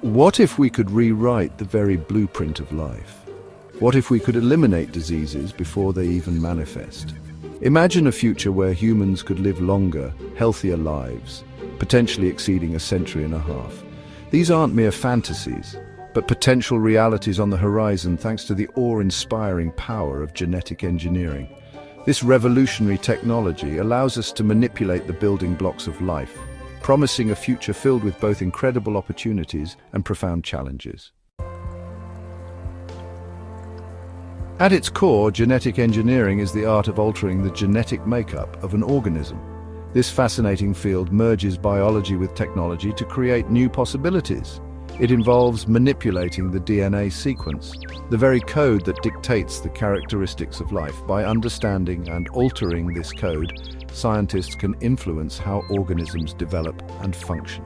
What if we could rewrite the very blueprint of life? What if we could eliminate diseases before they even manifest? Imagine a future where humans could live longer, healthier lives, potentially exceeding a century and a half. These aren't mere fantasies, but potential realities on the horizon thanks to the awe-inspiring power of genetic engineering. This revolutionary technology allows us to manipulate the building blocks of life, promising a future filled with both incredible opportunities and profound challenges. At its core, genetic engineering is the art of altering the genetic makeup of an organism. This fascinating field merges biology with technology to create new possibilities. It involves manipulating the DNA sequence, the very code that dictates the characteristics of life. By understanding and altering this code, scientists can influence how organisms develop and function.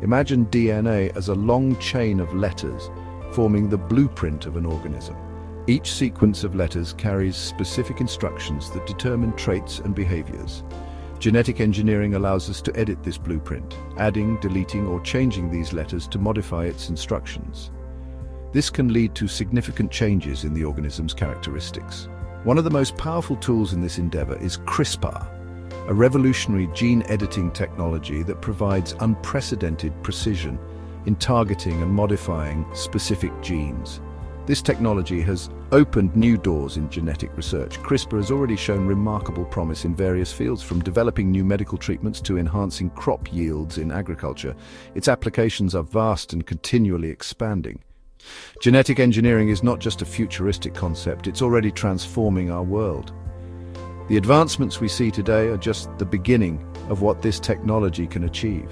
Imagine DNA as a long chain of letters forming the blueprint of an organism. Each sequence of letters carries specific instructions that determine traits and behaviors. Genetic engineering allows us to edit this blueprint, adding, deleting, or changing these letters to modify its instructions. This can lead to significant changes in the organism's characteristics. One of the most powerful tools in this endeavor is CRISPR, a revolutionary gene editing technology that provides unprecedented precision in targeting and modifying specific genes. This technology has opened new doors in genetic research. CRISPR has already shown remarkable promise in various fields, from developing new medical treatments to enhancing crop yields in agriculture. Its applications are vast and continually expanding. Genetic engineering is not just a futuristic concept, it's already transforming our world. The advancements we see today are just the beginning of what this technology can achieve.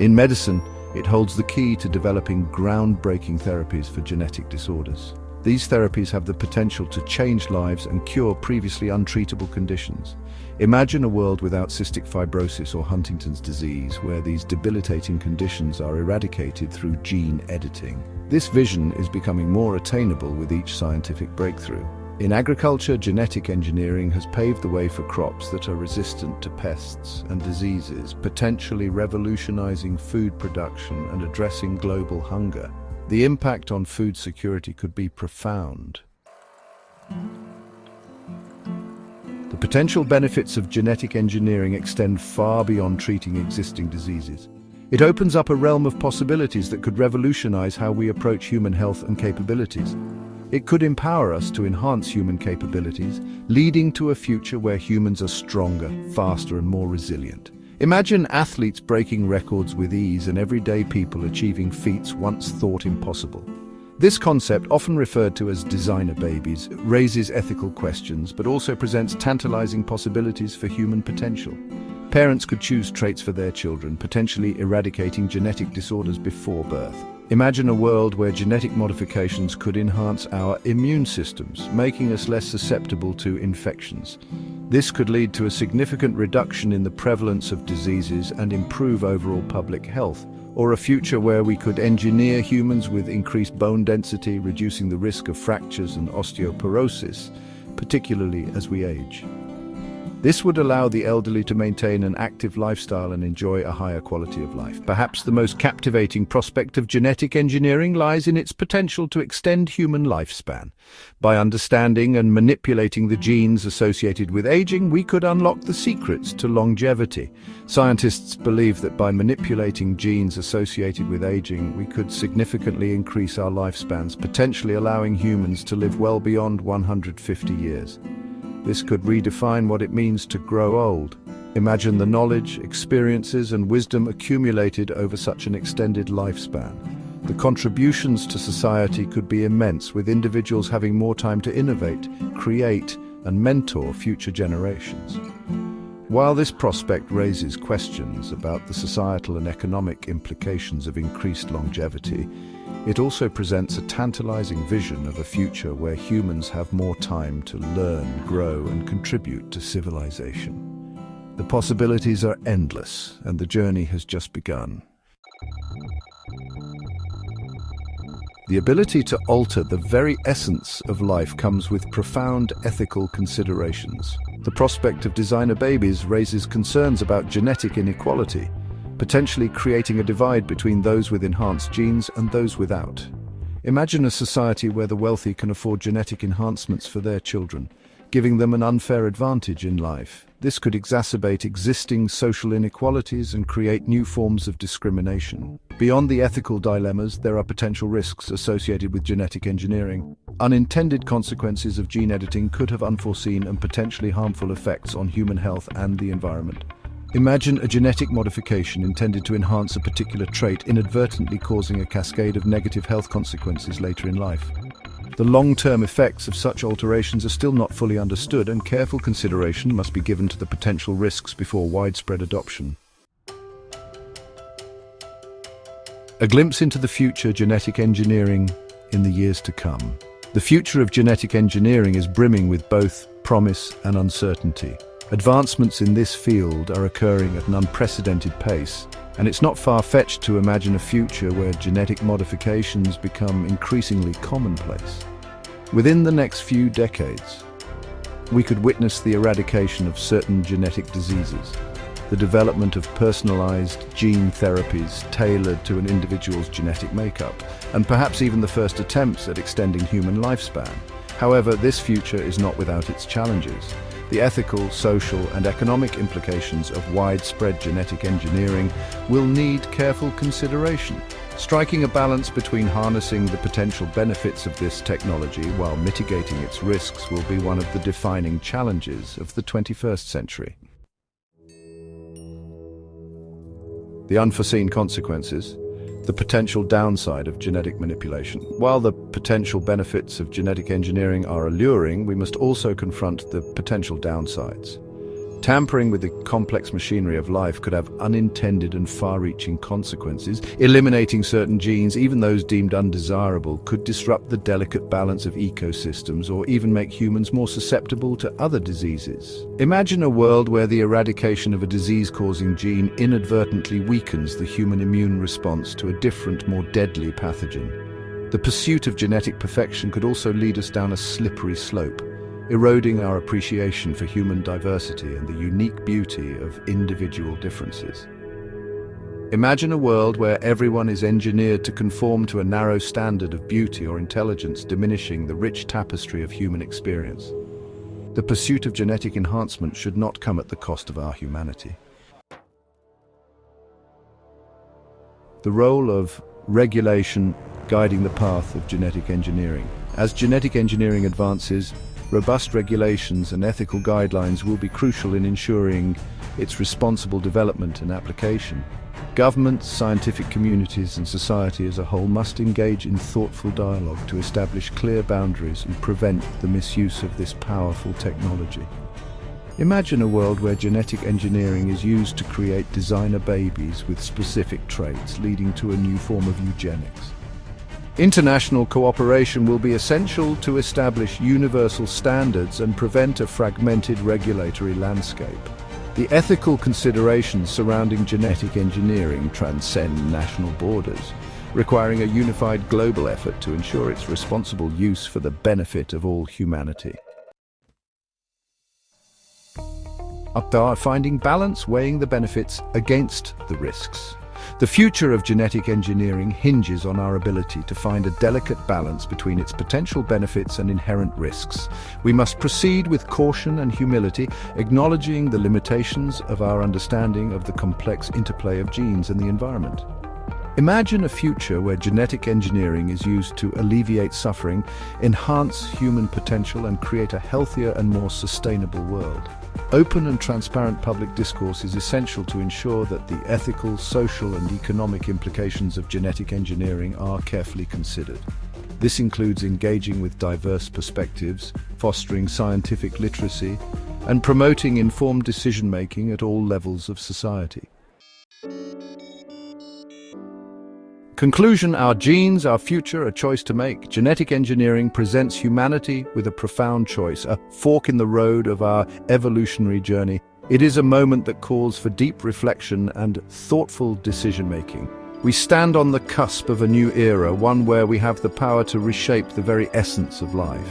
In medicine, it holds the key to developing groundbreaking therapies for genetic disorders. These therapies have the potential to change lives and cure previously untreatable conditions. Imagine a world without cystic fibrosis or Huntington's disease, where these debilitating conditions are eradicated through gene editing. This vision is becoming more attainable with each scientific breakthrough. In agriculture, genetic engineering has paved the way for crops that are resistant to pests and diseases, potentially revolutionizing food production and addressing global hunger. The impact on food security could be profound. The potential benefits of genetic engineering extend far beyond treating existing diseases. It opens up a realm of possibilities that could revolutionize how we approach human health and capabilities. It could empower us to enhance human capabilities, leading to a future where humans are stronger, faster, and more resilient. Imagine athletes breaking records with ease and everyday people achieving feats once thought impossible. This concept, often referred to as designer babies, raises ethical questions but also presents tantalizing possibilities for human potential. Parents could choose traits for their children, potentially eradicating genetic disorders before birth. Imagine a world where genetic modifications could enhance our immune systems, making us less susceptible to infections. This could lead to a significant reduction in the prevalence of diseases and improve overall public health. Or a future where we could engineer humans with increased bone density, reducing the risk of fractures and osteoporosis, particularly as we age. This would allow the elderly to maintain an active lifestyle and enjoy a higher quality of life. Perhaps the most captivating prospect of genetic engineering lies in its potential to extend human lifespan. By understanding and manipulating the genes associated with aging, we could unlock the secrets to longevity. Scientists believe that by manipulating genes associated with aging, we could significantly increase our lifespans, potentially allowing humans to live well beyond 150 years. This could redefine what it means to grow old. Imagine the knowledge, experiences, and wisdom accumulated over such an extended lifespan. The contributions to society could be immense, with individuals having more time to innovate, create, and mentor future generations. While this prospect raises questions about the societal and economic implications of increased longevity, it also presents a tantalizing vision of a future where humans have more time to learn, grow, and contribute to civilization. The possibilities are endless, and the journey has just begun. The ability to alter the very essence of life comes with profound ethical considerations. The prospect of designer babies raises concerns about genetic inequality. potentially creating a divide between those with enhanced genes and those without. Imagine a society where the wealthy can afford genetic enhancements for their children, giving them an unfair advantage in life. This could exacerbate existing social inequalities and create new forms of discrimination. Beyond the ethical dilemmas, there are potential risks associated with genetic engineering. Unintended consequences of gene editing could have unforeseen and potentially harmful effects on human health and the environment. Imagine a genetic modification intended to enhance a particular trait, inadvertently causing a cascade of negative health consequences later in life. The long-term effects of such alterations are still not fully understood, and careful consideration must be given to the potential risks before widespread adoption. A glimpse into the future genetic engineering in the years to come. The future of genetic engineering is brimming with both promise and uncertainty. Advancements in this field are occurring at an unprecedented pace, and it's not far-fetched to imagine a future where genetic modifications become increasingly commonplace. Within the next few decades, we could witness the eradication of certain genetic diseases, the development of personalized gene therapies tailored to an individual's genetic makeup, and perhaps even the first attempts at extending human lifespan. However, this future is not without its challenges. The ethical, social, and economic implications of widespread genetic engineering will need careful consideration. Striking a balance between harnessing the potential benefits of this technology while mitigating its risks will be one of the defining challenges of the 21st century. The unforeseen consequences. The potential downside of genetic manipulation. While the potential benefits of genetic engineering are alluring, we must also confront the potential downsides. Tampering with the complex machinery of life could have unintended and far-reaching consequences. Eliminating certain genes, even those deemed undesirable, could disrupt the delicate balance of ecosystems or even make humans more susceptible to other diseases. Imagine a world where the eradication of a disease-causing gene inadvertently weakens the human immune response to a different, more deadly pathogen. The pursuit of genetic perfection could also lead us down a slippery slope, eroding our appreciation for human diversity and the unique beauty of individual differences. Imagine a world where everyone is engineered to conform to a narrow standard of beauty or intelligence, diminishing the rich tapestry of human experience. The pursuit of genetic enhancement should not come at the cost of our humanity. The role of regulation guiding the path of genetic engineering. As genetic engineering advances, robust regulations and ethical guidelines will be crucial in ensuring its responsible development and application. Governments, scientific communities, and society as a whole must engage in thoughtful dialogue to establish clear boundaries and prevent the misuse of this powerful technology. Imagine a world where genetic engineering is used to create designer babies with specific traits, leading to a new form of eugenics. International cooperation will be essential to establish universal standards and prevent a fragmented regulatory landscape. The ethical considerations surrounding genetic engineering transcend national borders, requiring a unified global effort to ensure its responsible use for the benefit of all humanity. Finding balance, weighing the benefits against the risks. The future of genetic engineering hinges on our ability to find a delicate balance between its potential benefits and inherent risks. We must proceed with caution and humility, acknowledging the limitations of our understanding of the complex interplay of genes and the environment. Imagine a future where genetic engineering is used to alleviate suffering, enhance human potential, and create a healthier and more sustainable world. Open and transparent public discourse is essential to ensure that the ethical, social, and economic implications of genetic engineering are carefully considered. This includes engaging with diverse perspectives, fostering scientific literacy, and promoting informed decision-making at all levels of society. Conclusion: our genes, our future, a choice to make. Genetic engineering presents humanity with a profound choice, a fork in the road of our evolutionary journey. It is a moment that calls for deep reflection and thoughtful decision-making. We stand on the cusp of a new era, one where we have the power to reshape the very essence of life.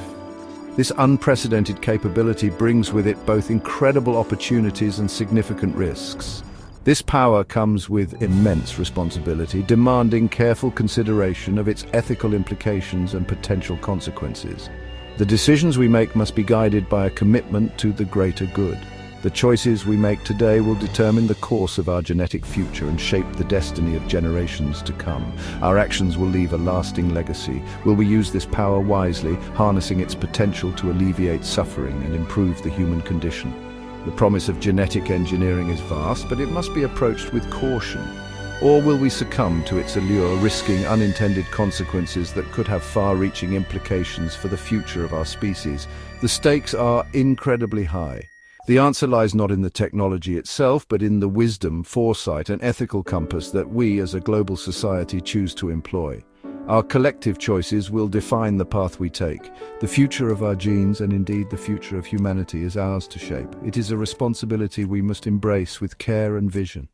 This unprecedented capability brings with it both incredible opportunities and significant risks. This power comes with immense responsibility, demanding careful consideration of its ethical implications and potential consequences. The decisions we make must be guided by a commitment to the greater good. The choices we make today will determine the course of our genetic future and shape the destiny of generations to come. Our actions will leave a lasting legacy. Will we use this power wisely, harnessing its potential to alleviate suffering and improve the human condition? The promise of genetic engineering is vast, but it must be approached with caution. Or will we succumb to its allure, risking unintended consequences that could have far-reaching implications for the future of our species? The stakes are incredibly high. The answer lies not in the technology itself, but in the wisdom, foresight, and ethical compass that we as a global society choose to employ. Our collective choices will define the path we take. The future of our genes, and indeed the future of humanity, is ours to shape. It is a responsibility we must embrace with care and vision.